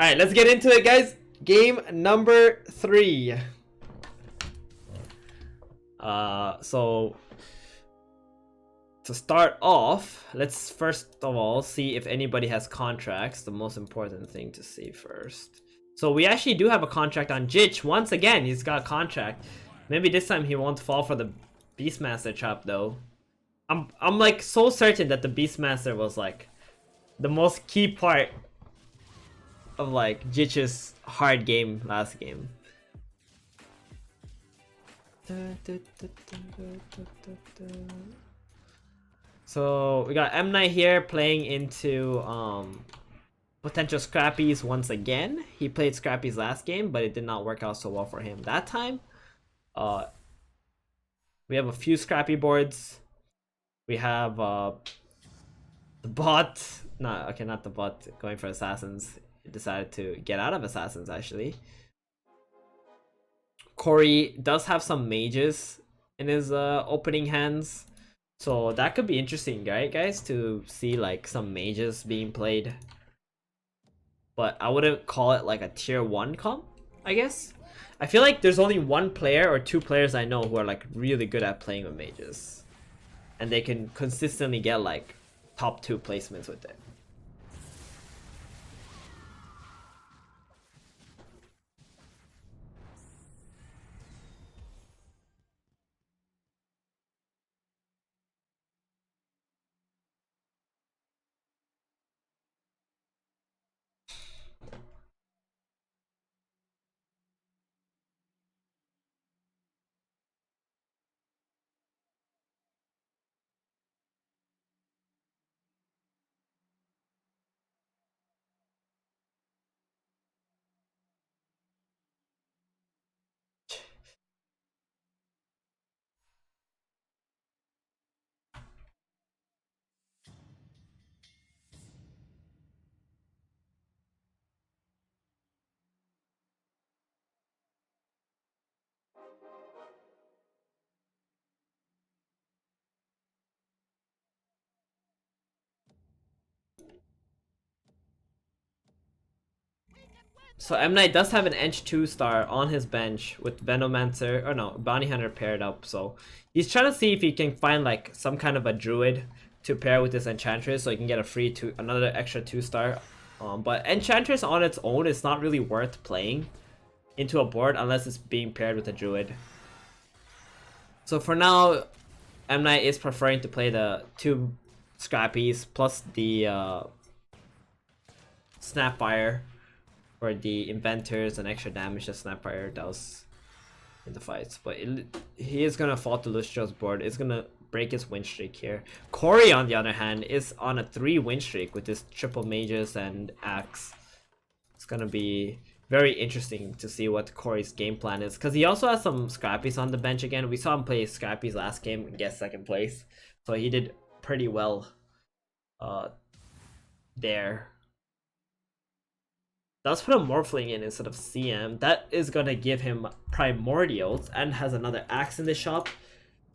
Alright, let's get into it, guys. Game number 3. So to start off, let's first of all see if anybody has contracts. The most important thing to see first. So we actually do have a contract on Jitch. Once again, he's got a contract. Maybe this time he won't fall for the Beastmaster trap though. I'm like so certain that the Beastmaster was like the most key part of like Jitch's hard game last game. So we got MNight here playing into potential scrappies once again. He played scrappies last game, but it did not work out so well for him that time. We have a few scrappy boards. We have the bot, not the bot going for assassins. He decided to get out of assassins actually. Coray does have some mages in his opening hands, so that could be interesting, right, guys, to see like some mages being played. But I wouldn't call it like a tier 1 comp, I guess. I feel like there's only one player or two players I know who are like really good at playing with mages, and they can consistently get like top 2 placements with it. So MNight does have an Edge 2-star on his bench with Venomancer, or no, Bounty Hunter paired up, so he's trying to see if he can find like some kind of a Druid to pair with this Enchantress so he can get a free another extra 2-star. But Enchantress on its own is not really worth playing into a board unless it's being paired with a Druid. So for now, MNight is preferring to play the 2 Scrappies plus the Snapfire for the inventors and extra damage that Snapfire does in the fights. But he is gonna fall to lustrial's board. It's gonna break his win streak here. Coray, on the other hand, is on a 3 win streak with his triple mages and axe. It's gonna be very interesting to see what Coray's game plan is, because he also has some scrappies on the bench again. We saw him play scrappies last game and get 2nd place, so he did pretty well there. Let's put a Morphling in instead of CM. That is gonna give him Primordials and has another axe in the shop.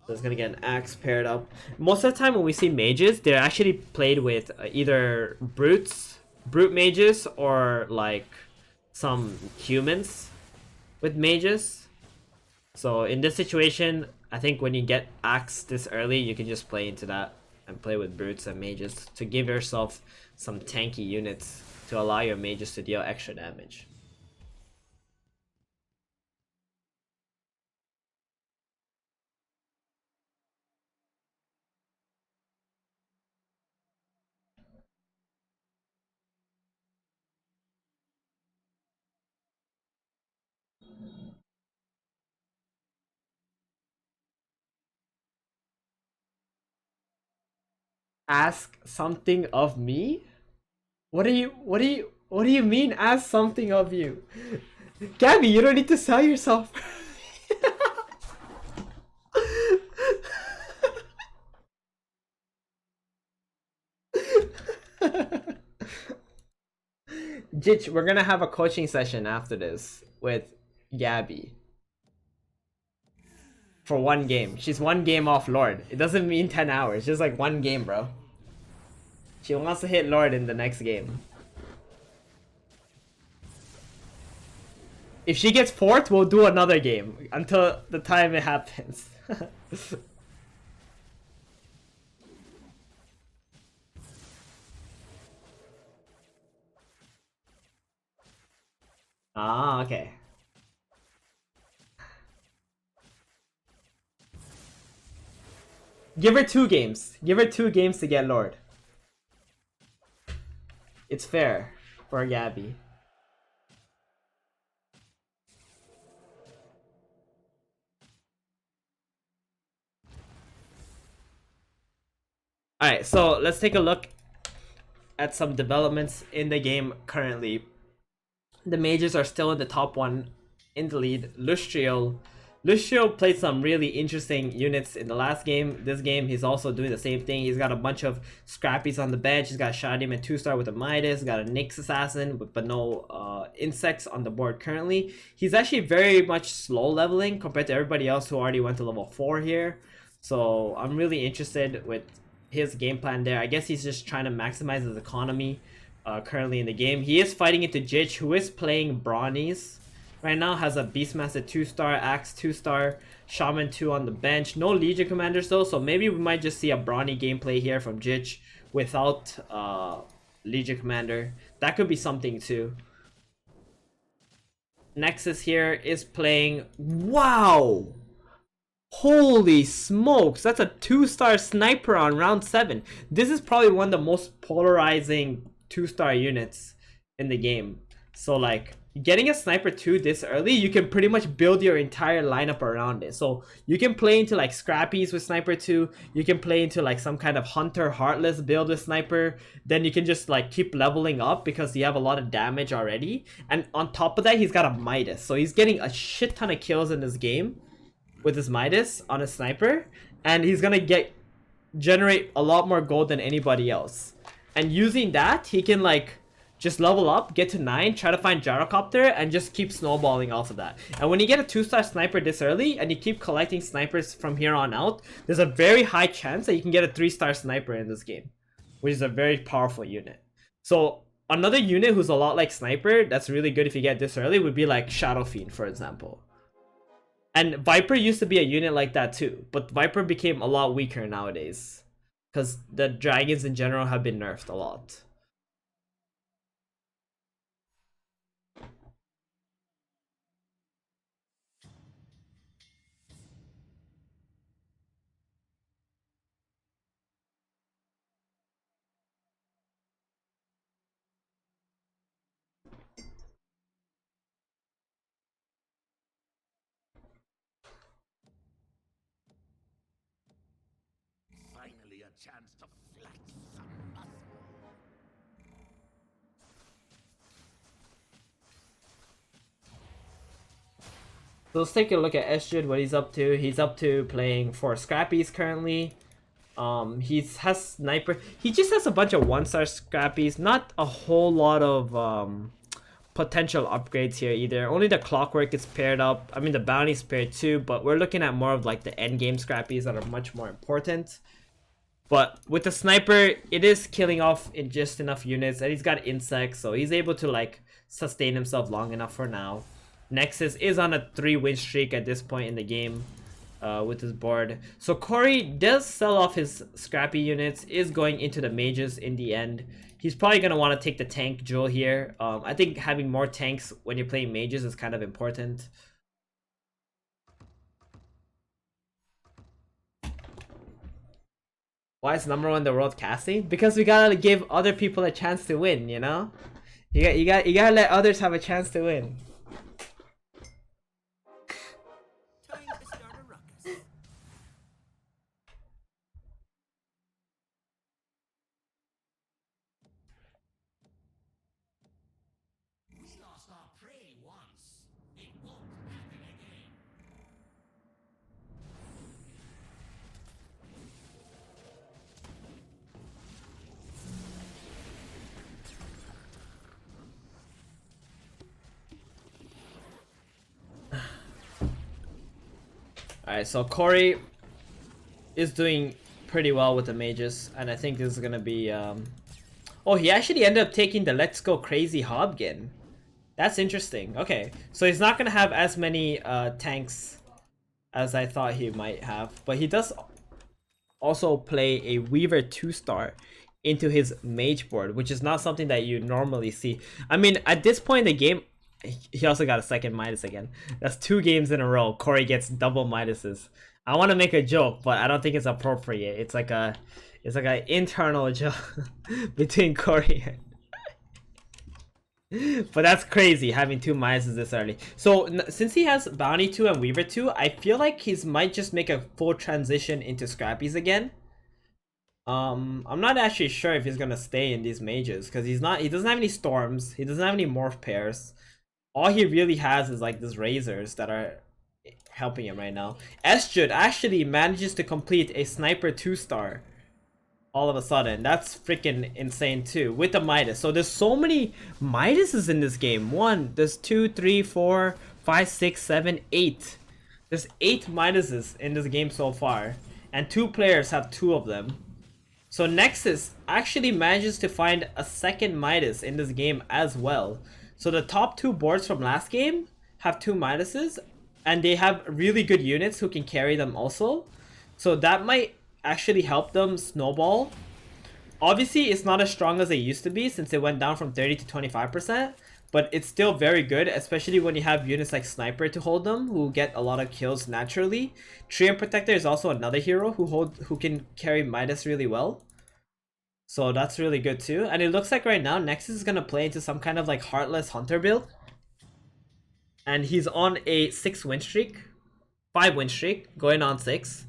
So it's gonna get an axe paired up. Most of the time when we see mages, they're actually played with either brute mages, or like some humans with mages. So in this situation, I think when you get axe this early, you can just play into that and play with brutes and mages to give yourself some tanky units to allow your mages to deal extra damage. Ask something of me? What do you mean ask something of you? Gabby, you don't need to sell yourself. Jitch, we're gonna have a coaching session after this with Gabby. For 1 game. She's 1 game off Lord. It doesn't mean 10 hours, just like 1 game, bro. She wants to hit Lord in the next game. If she gets 4th, we'll do another game until the time it happens. Ah, okay. Give her 2 games. Give her 2 games to get Lord. It's fair for Gabby. Alright, so let's take a look at some developments in the game currently. The mages are still in the top 1 in the lead. Lustrial played some really interesting units in the last game. This game, he's also doing the same thing. He's got a bunch of scrappies on the bench. He's got a Shadim and 2-star with a Midas. Got a Nyx Assassin, but no insects on the board currently. He's actually very much slow leveling compared to everybody else who already went to level 4 here. So I'm really interested with his game plan there. I guess he's just trying to maximize his economy currently in the game. He is fighting into Jitch, who is playing Brawnies. Right now has a Beastmaster 2-star, Axe 2-star, Shaman 2 on the bench. No Legion Commanders though, so maybe we might just see a Brawny gameplay here from Jitch without Legion Commander. That could be something too. Nexus here is playing... Wow! Holy smokes, that's a 2-star sniper on round 7. This is probably one of the most polarizing 2-star units in the game. So like, getting a sniper 2 this early, you can pretty much build your entire lineup around it. So you can play into like scrappies with sniper 2, you can play into like some kind of hunter heartless build with sniper, then you can just like keep leveling up because you have a lot of damage already. And on top of that, he's got a Midas, so he's getting a shit ton of kills in this game with his Midas on a sniper, and he's gonna generate a lot more gold than anybody else. And using that, he can like just level up, get to 9, try to find Gyrocopter, and just keep snowballing off of that. And when you get a 2-star sniper this early, and you keep collecting snipers from here on out, there's a very high chance that you can get a 3-star sniper in this game, which is a very powerful unit. So another unit who's a lot like Sniper, that's really good if you get this early, would be like Shadow Fiend, for example. And Viper used to be a unit like that too, but Viper became a lot weaker nowadays because the dragons in general have been nerfed a lot. Finally a chance to flex some muscle. So let's take a look at SJUD, what he's up to. He's up to playing 4 scrappies currently. He has sniper. He just has a bunch of 1-star scrappies. Not a whole lot of potential upgrades here either. Only the clockwork is paired up. I mean the bounty's paired too, but we're looking at more of like the end game scrappies that are much more important. But with the sniper, it is killing off in just enough units, and he's got insects, so he's able to like sustain himself long enough for now. Nexus is on a 3-win streak at this point in the game with his board. So coray does sell off his scrappy units, is going into the mages in the end. He's probably going to want to take the tank jewel here. I think having more tanks when you're playing mages is kind of important. Why is #1 in the world casting? Because we gotta give other people a chance to win, you know? You gotta let others have a chance to win. Time to start a ruckus. We lost our prey once. It won't happen again. Alright, so coray is doing pretty well with the mages, and I think this is gonna be oh, he actually ended up taking the Let's Go Crazy Hobgin. That's interesting. Okay, so he's not gonna have as many tanks as I thought he might have, but he does also play a Weaver 2-star into his mage board, which is not something that you normally see. I mean, at this point in the game, he also got a second Midas again. That's 2 games in a row. Coray gets double Midases. I want to make a joke, but I don't think it's appropriate. It's like an internal joke between Coray. But that's crazy having 2 Midases this early. So since he has Bounty 2 and Weaver 2, I feel like he's might just make a full transition into Scrappies again. I'm not actually sure if he's gonna stay in these mages because he doesn't have any storms, he doesn't have any morph pairs. All he really has is like these razors that are helping him right now. SJUD actually manages to complete a sniper 2-star all of a sudden. That's freaking insane too with the Midas. So there's so many Midases in this game. There's 2, 3, 4, 5, 6, 7, 8. There's 8 Midases in this game so far, and 2 players have 2 of them. So Nexus actually manages to find a second Midas in this game as well. So the top 2 boards from last game have 2 Midases, and they have really good units who can carry them also. So that might actually help them snowball. Obviously, it's not as strong as it used to be since it went down from 30 to 25%, but it's still very good, especially when you have units like Sniper to hold them, who get a lot of kills naturally. Trio Protector is also another hero who can carry Midas really well. So that's really good too. And it looks like right now Nexus is gonna play into some kind of like Heartless Hunter build. And he's on a 6 win streak. 5 win streak, going on 6.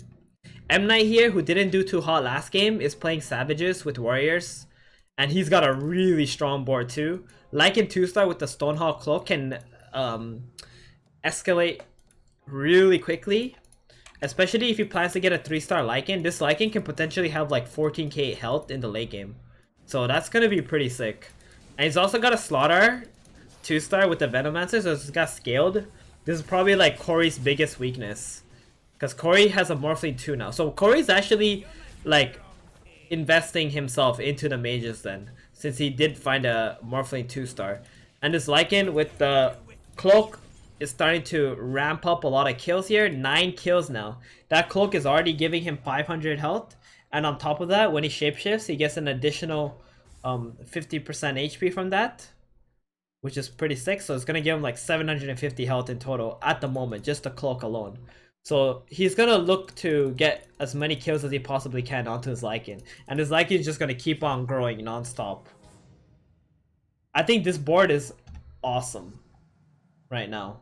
MNight here, who didn't do too hot last game, is playing Savages with Warriors. And he's got a really strong board too. Lycan 2-star with the Stonehawk Cloak can escalate really quickly. Especially if he plans to get a 3-star Lycan. This Lycan can potentially have like 14k health in the late game. So that's gonna be pretty sick. And he's also got a Slaughter 2-star with the Venomancer, so it's got scaled. This is probably like Coray's biggest weakness, because Coray has a Morphling 2 now. So Coray's actually like investing himself into the mages then, since he did find a Morphling 2-star. And this Lycan with the Cloak is starting to ramp up a lot of kills here. 9 kills now. That Cloak is already giving him 500 health. And on top of that, when he shapeshifts, he gets an additional 50% HP from that, which is pretty sick. So it's going to give him like 750 health in total at the moment, just the Cloak alone. So he's going to look to get as many kills as he possibly can onto his Lycan. And his Lycan is just going to keep on growing non-stop. I think this board is awesome right now.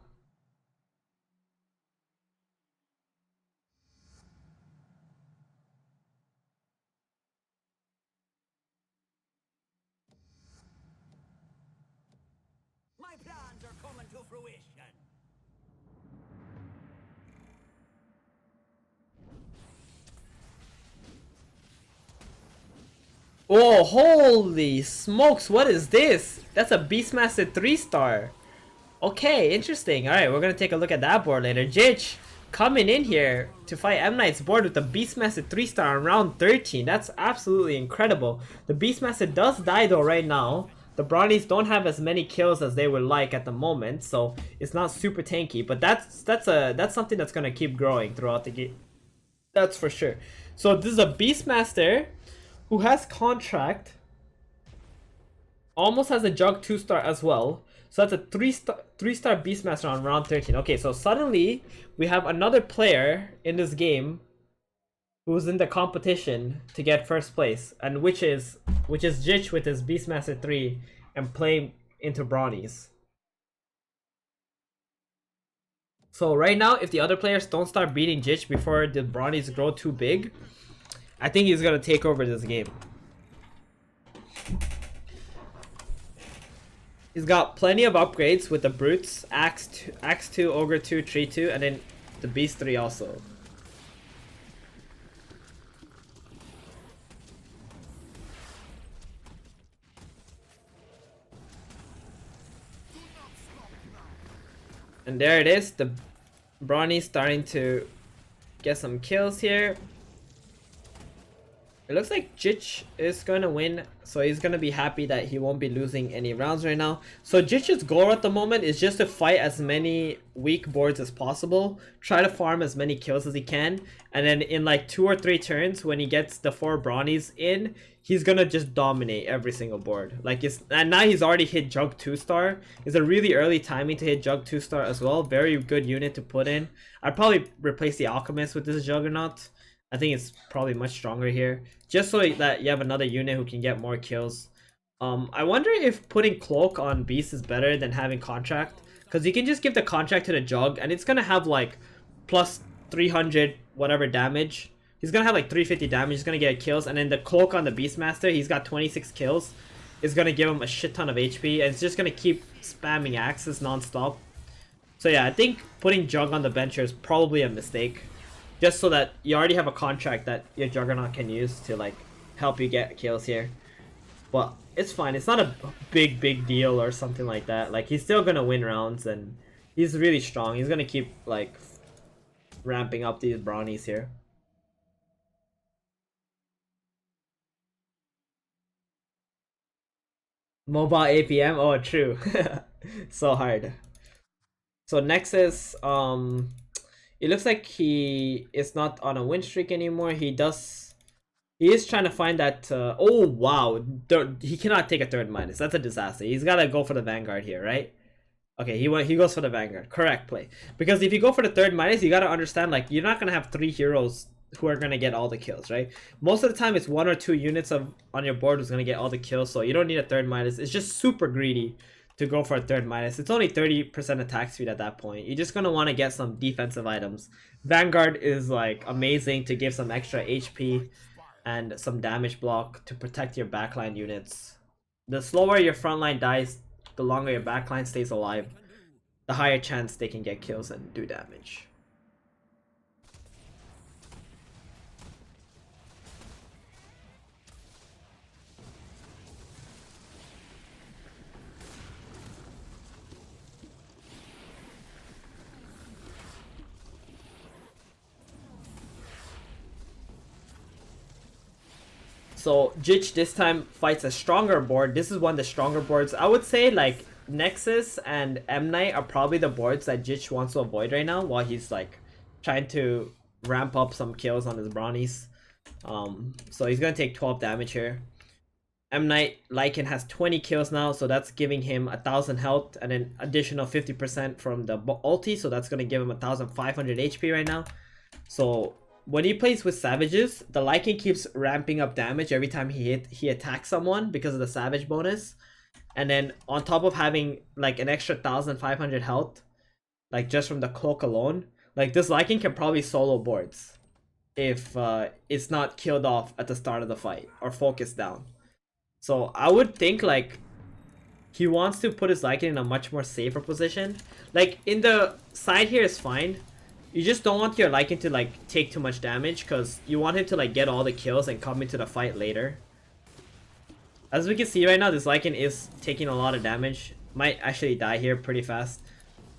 My plans are coming to fruition. Oh, holy smokes, what is this? That's a Beastmaster 3-star. Okay, interesting. Alright, we're gonna take a look at that board later. Jitch coming in here to fight MNight's board with the Beastmaster 3-star on round 13. That's absolutely incredible. The Beastmaster does die though right now. The Brownies don't have as many kills as they would like at the moment, so it's not super tanky. But that's something that's gonna keep growing throughout the game. That's for sure. So this is a Beastmaster who has contract, almost has a Jug 2-star as well. So that's a 3-star Beastmaster on round 13. Okay, so suddenly we have another player in this game who's in the competition to get first place, and which is Jitch with his Beastmaster 3 and playing into Brownies. So right now, if the other players don't start beating Jitch before the Brownies grow too big, I think he's gonna take over this game. He's got plenty of upgrades with the Brutes, Axe 2, Ogre 2, Tree 2, and then the Beast 3 also. And there it is, the Brownie starting to get some kills here. It looks like Jitch is gonna win, so he's gonna be happy that he won't be losing any rounds right now. So Jitch's goal at the moment is just to fight as many weak boards as possible, try to farm as many kills as he can, and then in like 2 or 3 turns when he gets the 4 brownies in, he's gonna just dominate every single board. Like and now he's already hit Jug 2-star. It's a really early timing to hit Jug 2-star as well. Very good unit to put in. I'd probably replace the Alchemist with this Juggernaut. I think it's probably much stronger here, just so that you have another unit who can get more kills. I wonder if putting Cloak on Beast is better than having Contract, because you can just give the Contract to the Jug and it's gonna have like plus 300 whatever damage. He's gonna have like 350 damage, he's gonna get kills, and then the Cloak on the Beastmaster, he's got 26 kills, is gonna give him a shit ton of HP, and it's just gonna keep spamming axes non-stop. So yeah, I think putting Jug on the bench is probably a mistake. Just so that you already have a contract that your Juggernaut can use to like help you get kills here. But it's fine. It's not a big deal or something like that. Like he's still gonna win rounds and he's really strong. He's gonna keep like ramping up these brownies here. Mobile APM? Oh, true. So hard. So Nexus, it looks like he is not on a win streak anymore. He is trying to find that. Oh wow, he cannot take a third minus. That's a disaster. He's gotta go for the Vanguard here, right? Okay, he goes for the Vanguard. Correct play. Because if you go for the third minus, you gotta understand like you're not gonna have 3 heroes who are gonna get all the kills, right? Most of the time, it's 1 or 2 units on your board who's gonna get all the kills. So you don't need a third minus. It's just super greedy to go for a third minus. It's only 30% attack speed at that point. You're just gonna want to get some defensive items. Vanguard is like amazing to give some extra HP and some damage block to protect your backline units. The slower your frontline dies, the longer your backline stays alive, the higher chance they can get kills and do damage. So Jitch this time fights a stronger board. This is one of the stronger boards. I would say like Nexus and MNight are probably the boards that Jitch wants to avoid right now while he's like trying to ramp up some kills on his brownies. So he's gonna take 12 damage here. MNight Lycan has 20 kills now, so that's giving him 1,000 health and an additional 50% from the ulti, so that's gonna give him 1,500 HP right now. So when he plays with savages, the Lycan keeps ramping up damage every time he attacks someone because of the savage bonus. And then on top of having like an extra 1,500 health, like just from the cloak alone, like this Lycan can probably solo boards if it's not killed off at the start of the fight or focused down. So I would think like he wants to put his Lycan in a much more safer position. Like in the side here is fine. You just don't want your Lycan to like take too much damage because you want him to like get all the kills and come into the fight later. As we can see right now, this Lycan is taking a lot of damage. Might actually die here pretty fast.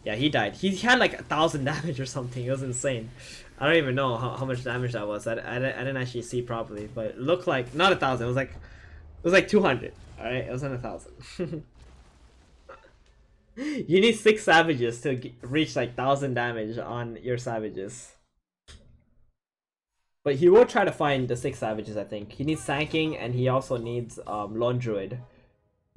Yeah, he died. He had like 1,000 damage or something. It was insane. I don't even know how much damage that was. I didn't actually see properly, but it looked like not 1,000. It was like 200. All right, it wasn't 1,000. You need 6 savages to reach like 1,000 damage on your savages. But he will try to find the 6 savages, I think. He needs Sanking and he also needs Lone Druid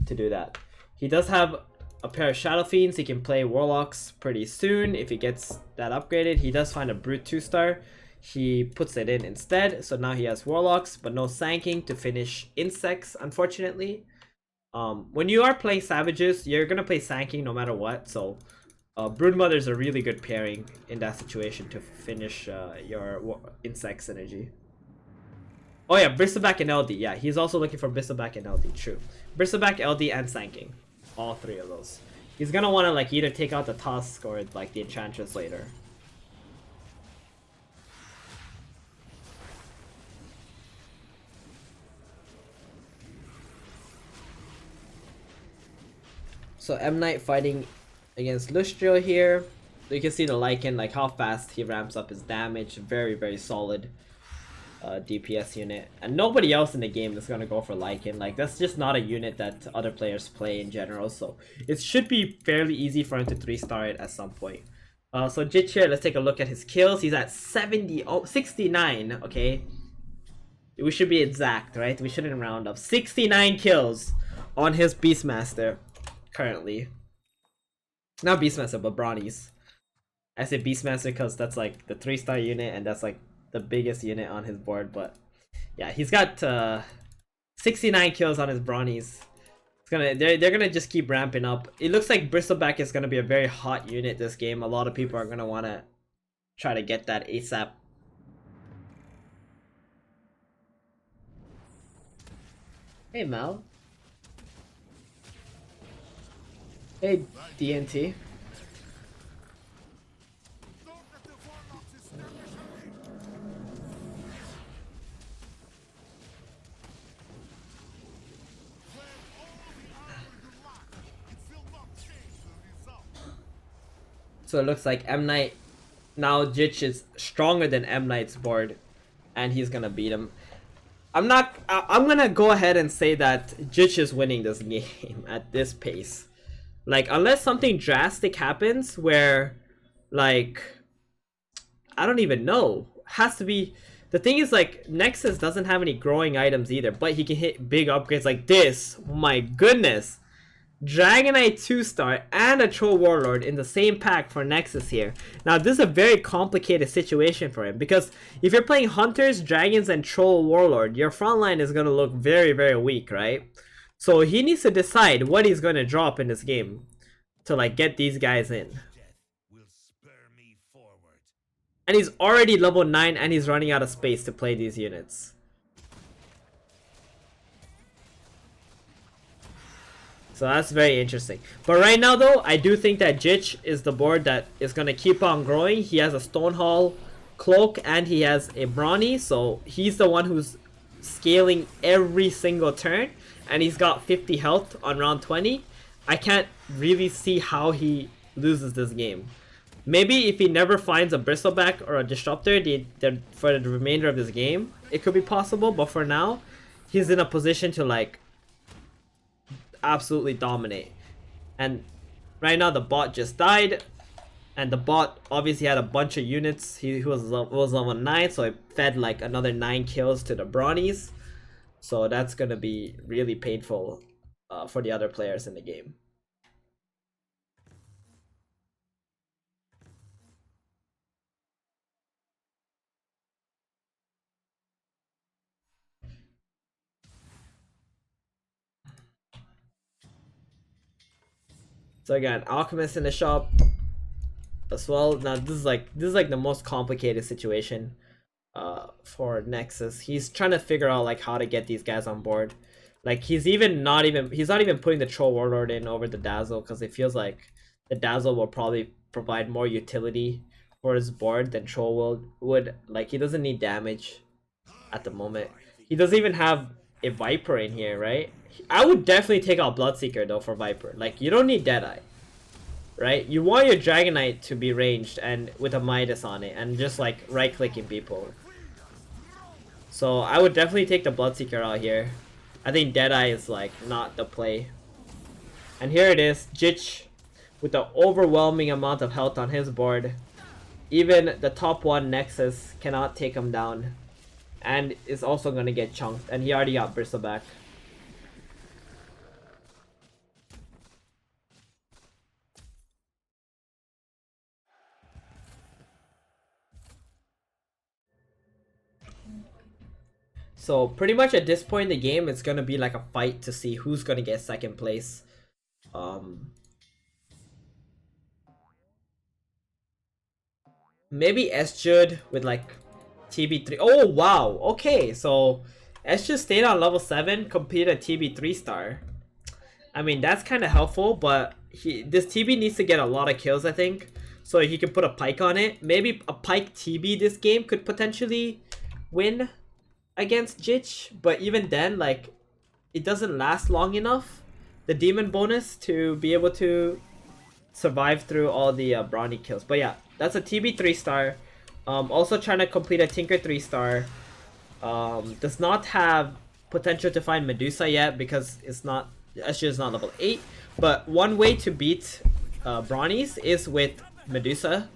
to do that. He does have a pair of Shadow Fiends. He can play Warlocks pretty soon if he gets that upgraded. He does find a Brute 2-star. He puts it in instead. So now he has Warlocks but no Sanking to finish Insects, unfortunately. When you are playing Savages, you're gonna play Sanking no matter what, so Broodmother is a really good pairing in that situation to finish your Insect synergy. Oh yeah, Bristleback and LD, yeah, he's also looking for Bristleback and LD, true. Bristleback, LD, and Sanking, all 3 of those. He's gonna wanna like either take out the Tusk or like the Enchantress later. So MNight fighting against Lustrial here. You can see the Lycan, like how fast he ramps up his damage. Very solid. DPS unit, and nobody else in the game is gonna go for Lycan. Like, that's just not a unit that other players play in general, so it should be fairly easy for him to 3-star it at some point. So Jitch here, let's take a look at his kills. He's at 69, okay? We should be exact, right? We shouldn't round up. 69 kills on his Beastmaster currently. Not Beastmaster, but Brawnies. I say Beastmaster because that's like the 3-star unit, and that's like the biggest unit on his board. But yeah, he's got 69 kills on his Brawnies. It's gonna, they're gonna just keep ramping up. It looks like Bristleback is gonna be a very hot unit this game. A lot of people are gonna wanna try to get that ASAP. Hey Mal. Hey DNT. So it looks like MNight, now Jitch is stronger than MNight's board, and he's gonna beat him. I'm gonna go ahead and say that Jitch is winning this game at this pace. Like, unless something drastic happens where, like, I don't even know. Has to be, the thing is, like, Nexus doesn't have any growing items either, but he can hit big upgrades like this. Oh my goodness. Dragonite 2-star and a Troll Warlord in the same pack for Nexus here. Now this is a very complicated situation for him, because if you're playing Hunters, Dragons, and Troll Warlord, your front line is going to look very, very weak, right? So he needs to decide what he's going to drop in this game to, like, get these guys in. And he's already level 9 and he's running out of space to play these units. So that's very interesting. But right now though, I do think that Jitch is the board that is going to keep on growing. He has a Stonehall Cloak and he has a Brawny. So he's the one who's scaling every single turn. And he's got 50 health on round 20. I can't really see how he loses this game. Maybe if he never finds a Bristleback or a Disruptor for the remainder of this game, it could be possible. But for now, he's in a position to, like, absolutely dominate. And right now the bot just died, and the bot obviously had a bunch of units. He was level 9, so it fed like another 9 kills to the Brawnies. So that's gonna be really painful for the other players in the game. So again, Alchemist in the shop as well. Now this is like the most complicated situation for Nexus. He's trying to figure out, like, how to get these guys on board. Like, he's not even putting the Troll Warlord in over the Dazzle, because it feels like the Dazzle will probably provide more utility for his board than Troll would. Like, he doesn't need damage at the moment. He doesn't even have a Viper in here, right? I would definitely take out Bloodseeker though for Viper. Like, you don't need Deadeye, right? You want your Dragonite to be ranged and with a Midas on it and just, like, right-clicking people. So I would definitely take the Bloodseeker out here. I think Deadeye is, like, not the play. And here it is, Jitch with the overwhelming amount of health on his board. Even the top 1 Nexus cannot take him down, and is also going to get chunked, and he already got Bristleback. So pretty much at this point in the game, it's gonna be like a fight to see who's gonna get second place. Maybe SJUD with, like, TB3. Oh wow, okay, so SJUD stayed on level 7, completed a TB 3-star. I mean, that's kind of helpful, but this TB needs to get a lot of kills, I think, so he can put a Pike on it. Maybe a Pike TB this game could potentially win against Jitch, but even then, like, it doesn't last long enough, the demon bonus, to be able to survive through all the Brawny kills. But yeah, that's a TB 3-star. Also trying to complete a Tinker 3-star. Does not have potential to find Medusa yet because it's not SJUD is not level 8. But one way to beat Brawnies is with Medusa.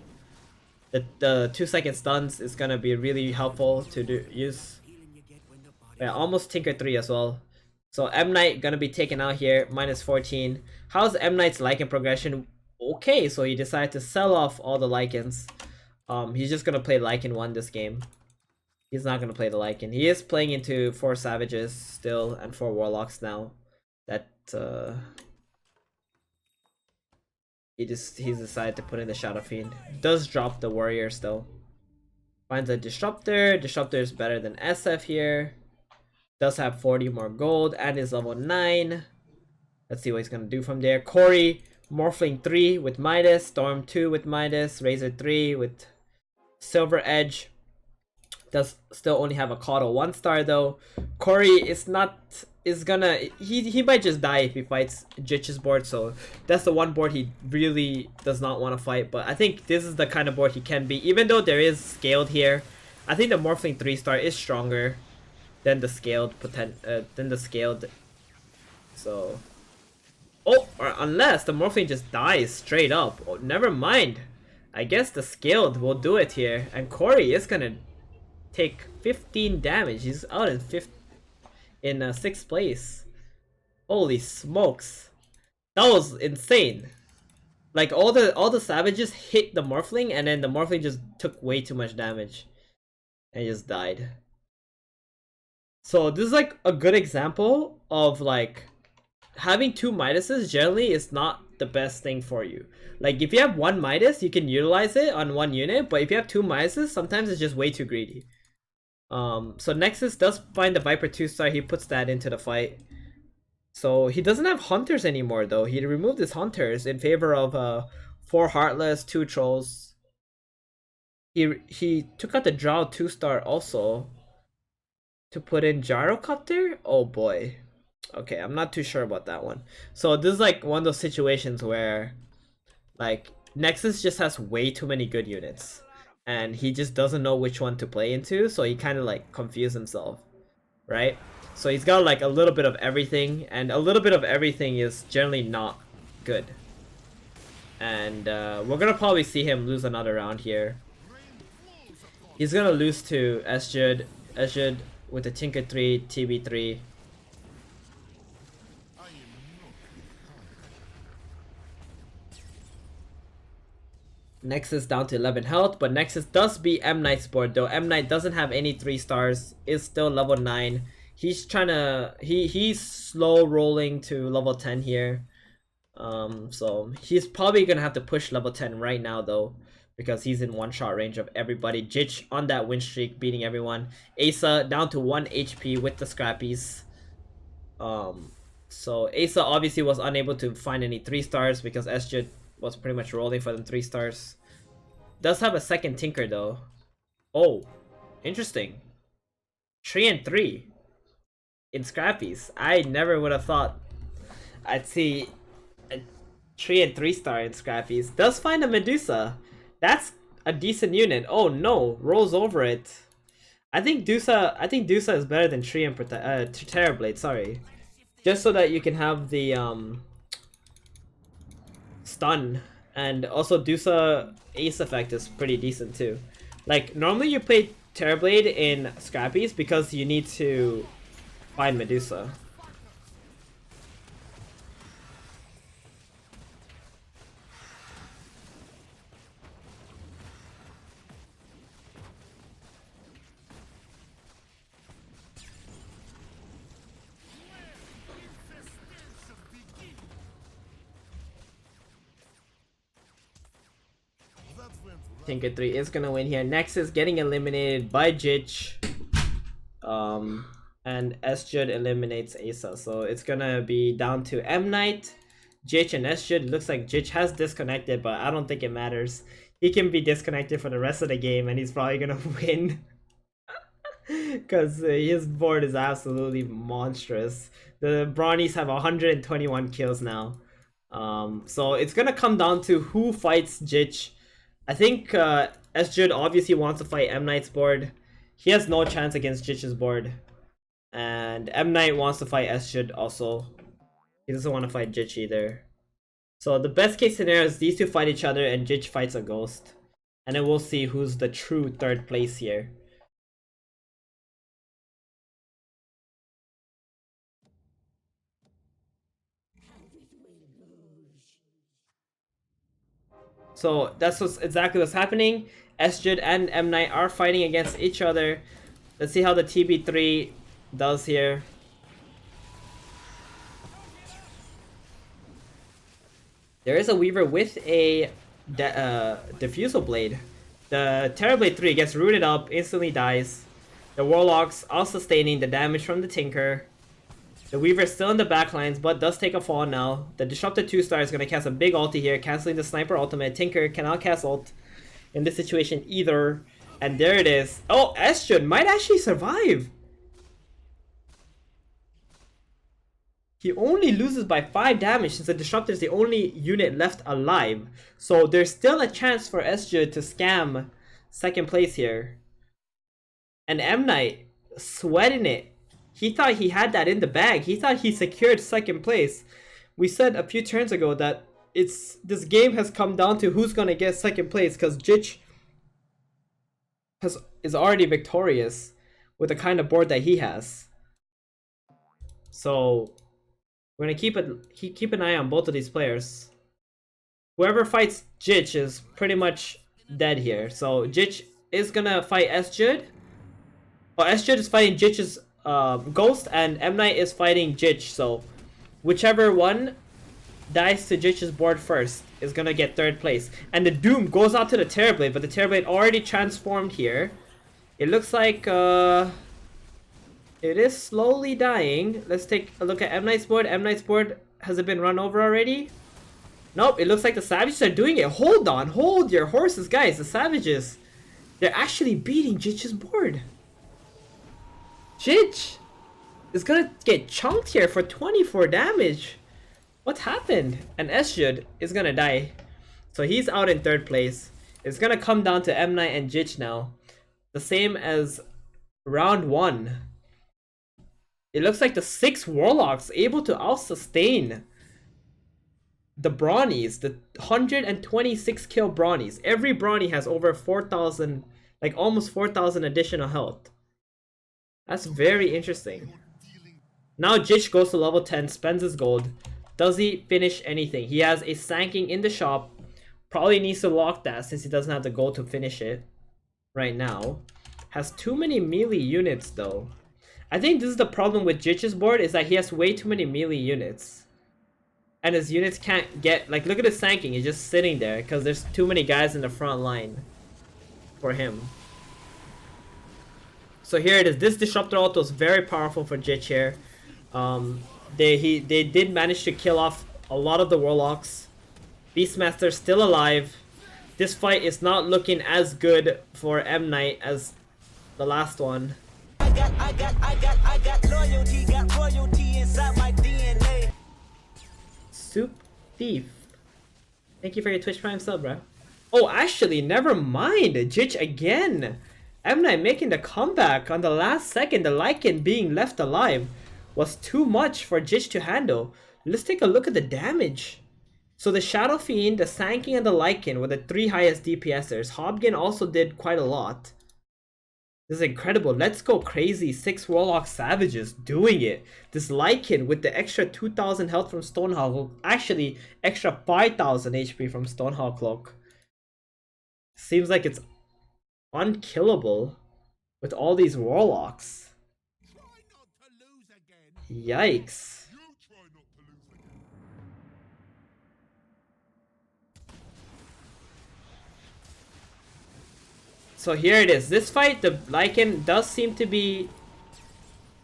The 2-second stuns is gonna be really helpful to use. Yeah, almost Tinker 3 as well. So MNight gonna be taken out here, minus 14. How's MNight's Lycan progression? Okay, so he decided to sell off all the Lycans. He's just gonna play Lycan 1 this game. He's not gonna play the Lycan. He is playing into 4 Savages still and 4 Warlocks now. That he's decided to put in the Shadow Fiend. Does drop the Warriors though. Finds a Disruptor. Disruptor is better than SF here. Does have 40 more gold and is level 9. Let's see what he's gonna do from there. Coray, Morphling 3 with Midas, Storm 2 with Midas, Razor 3 with Silver Edge. Does still only have a Caudal 1-star though. Coray is gonna he might just die if he fights Jitch's board, so that's the one board he really does not want to fight. But I think this is the kind of board he can be, even though there is scaled here. I think the Morphling 3-star is stronger than the scaled so or unless the Morphling just dies straight up. Oh, never mind, I guess the scaled will do it here, and Coray is gonna take 15 damage. He's out in 6th place. Holy smokes, that was insane. Like all the savages hit the Morphling, and then the Morphling just took way too much damage and just died. So this is like a good example of like having 2 Midases generally is not the best thing for you. Like if you have 1 Midas, you can utilize it on 1 unit, but if you have 2 Midases, sometimes it's just way too greedy. So Nexus does find the Viper 2-star, he puts that into the fight. So he doesn't have Hunters anymore though. He removed his Hunters in favor of 4 Heartless, 2 Trolls. He took out the Drow 2-star also to put in Gyrocopter? Oh boy. Okay, I'm not too sure about that one. So this is like one of those situations where like Nexus just has way too many good units and he just doesn't know which one to play into, so he kind of like confused himself, right? So he's got like a little bit of everything, and a little bit of everything is generally not good. And we're gonna probably see him lose another round here. He's gonna lose to SJUD with the Tinker 3, TB3. Nexus down to 11 health, but Nexus does beat MNight's board though. MNight doesn't have any 3-stars, is still level 9. He's trying to he's slow rolling to level 10 here. So he's probably gonna have to push level 10 right now though, because he's in 1-shot range of everybody. Jitch on that win streak, beating everyone. EISA down to 1 HP with the scrappies. So EISA obviously was unable to find any 3-stars because SJUD was pretty much rolling for them 3-stars. Does have a second Tinker though. Oh, interesting. 3 and 3 in scrappies. I never would have thought I'd see a 3 and 3-star in scrappies. Does find a Medusa. That's a decent unit. Oh no, rolls over it. I think Dusa is better than 3 and Terrorblade, sorry. Just so that you can have the stun, and also Dusa Ace effect is pretty decent too. Like normally you play Terrorblade in scrappies because you need to find Medusa. Tinker 3 is gonna win here. Nexus getting eliminated by Jitch. And SJUD eliminates EISA. So it's gonna be down to MNight, Jitch, and SJUD. Looks like Jitch has disconnected, but I don't think it matters. He can be disconnected for the rest of the game and he's probably gonna win. Because his board is absolutely monstrous. The Brawnies have 121 kills now. So it's gonna come down to who fights Jitch. I think SJUD obviously wants to fight MNight's board. He has no chance against Jitch's board. And MNight wants to fight SJUD also. He doesn't want to fight Jitch either. So the best case scenario is these two fight each other and Jitch fights a ghost. And then we'll see who's the true third place here. So that's exactly what's happening. SJUD and MNight are fighting against each other. Let's see how the TB3 does here. There is a Weaver with a Diffusal Blade. The Terrorblade 3 gets rooted up, instantly dies. The Warlocks are sustaining the damage from the Tinker. The Weaver is still in the backlines, but does take a fall now. The Disruptor 2-star is going to cast a big ulti here, cancelling the Sniper ultimate. Tinker cannot cast ult in this situation either. And there it is. Oh, SJUD might actually survive. He only loses by 5 damage since the Disruptor is the only unit left alive. So there's still a chance for SJUD to scam second place here. And MNight sweating it. He thought he had that in the bag. He thought he secured second place. We said a few turns ago that this game has come down to who's gonna get second place because Jitch is already victorious with the kind of board that he has. So we're gonna keep an eye on both of these players. Whoever fights Jitch is pretty much dead here. So Jitch is gonna fight SJUD. Oh, SJUD is fighting Jitch's Ghost, and MNight is fighting Jitch. So whichever one dies to Jitch's board first is gonna get third place. And the Doom goes out to the Terrorblade, but the Terrorblade already transformed here. It looks like it is slowly dying. Let's take a look at MNight's board. MNight's board, has it been run over already? Nope, it looks like the Savages are doing it. Hold on, hold your horses, guys. The Savages, they're actually beating Jitch's board. Jitch is gonna get chunked here for 24 damage. What happened? And SJUD is gonna die. So he's out in third place. It's gonna come down to MNight and Jitch now. The same as round 1. It looks like the 6 Warlocks able to out-sustain the Brawnies, the 126 kill Brawnies. Every Brawny has over 4,000, like almost 4,000 additional health. That's very interesting. Now Jitch goes to level 10, spends his gold. Does he finish anything? He has a Sanking in the shop. Probably needs to lock that since he doesn't have the gold to finish it right now. Has too many melee units though. I think this is the problem with Jitch's board, is that he has way too many melee units. And his units can't get, like, look at his Sanking, he's just sitting there because there's too many guys in the front line for him. So here it is. This Disruptor ult was very powerful for Jitch here. They did manage to kill off a lot of the Warlocks. Beastmaster still alive. This fight is not looking as good for MNight as the last one. I got loyalty, got royalty inside my DNA. Soup Thief, thank you for your Twitch Prime sub, bro. Oh, actually, never mind. Jitch again. MNight making the comeback on the last second. The Lycan being left alive was too much for Jitch to handle. Let's take a look at the damage. So the Shadow Fiend, the Sanking, and the Lycan were the 3 highest DPSers. Hobgin also did quite a lot. This is incredible. Let's go crazy. 6 Warlock Savages doing it. This Lycan with the extra 2,000 health from Stonehawk. Actually, extra 5,000 HP from Stonehawk Cloak. Seems like it's unkillable with all these Warlocks. Yikes. So here it is. This fight, the Lycan does seem to be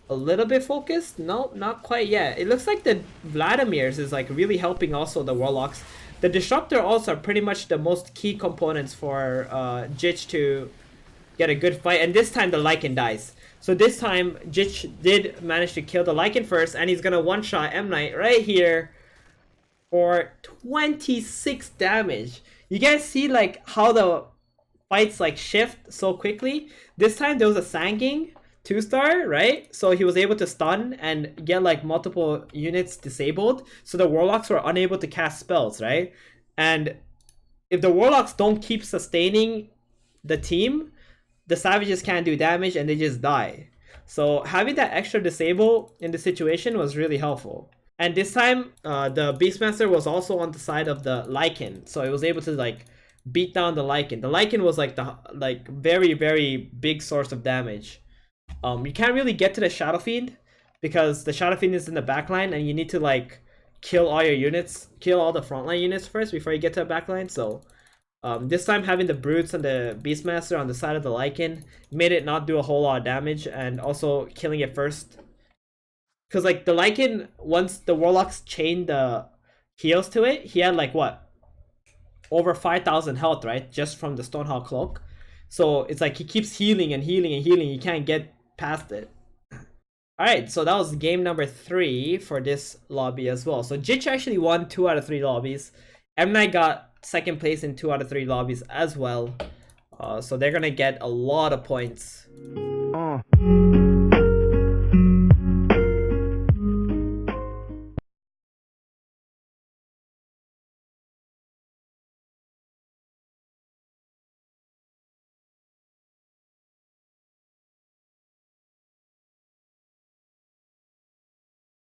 a little bit focused. No, not quite yet. It looks like the Vladimir's is like really helping also the Warlocks. The Disruptor also are pretty much the most key components for Jitch to get a good fight. And this time the Lycan dies. So this time Jitch did manage to kill the Lycan first, and he's gonna one-shot MNight right here for 26 damage. You guys see like how the fights like shift so quickly. This time there was a Sanging 2-star, right? So he was able to stun and get like multiple units disabled. So the Warlocks were unable to cast spells, right? And if the Warlocks don't keep sustaining the team, the Savages can't do damage and they just die. So having that extra disable in the situation was really helpful. And this time, the Beastmaster was also on the side of the Lycan, so it was able to like beat down the Lycan. The Lycan was like the very very big source of damage. You can't really get to the Shadow Fiend because the Shadow Fiend is in the backline, and you need to like kill all your units, kill all the frontline units first before you get to the backline. So this time having the Brutes and the Beastmaster on the side of the Lycan made it not do a whole lot of damage, and also killing it first. Because like the Lycan, once the Warlocks chained the heals to it, he had like what? Over 5,000 health, right? Just from the Stonehall Cloak. So it's like he keeps healing and healing and healing. You can't get past it. Alright, so that was game number 3 for this lobby as well. So Jitch actually won 2 out of 3 lobbies. MNight got second place in 2 out of 3 lobbies as well. So they're gonna get a lot of points.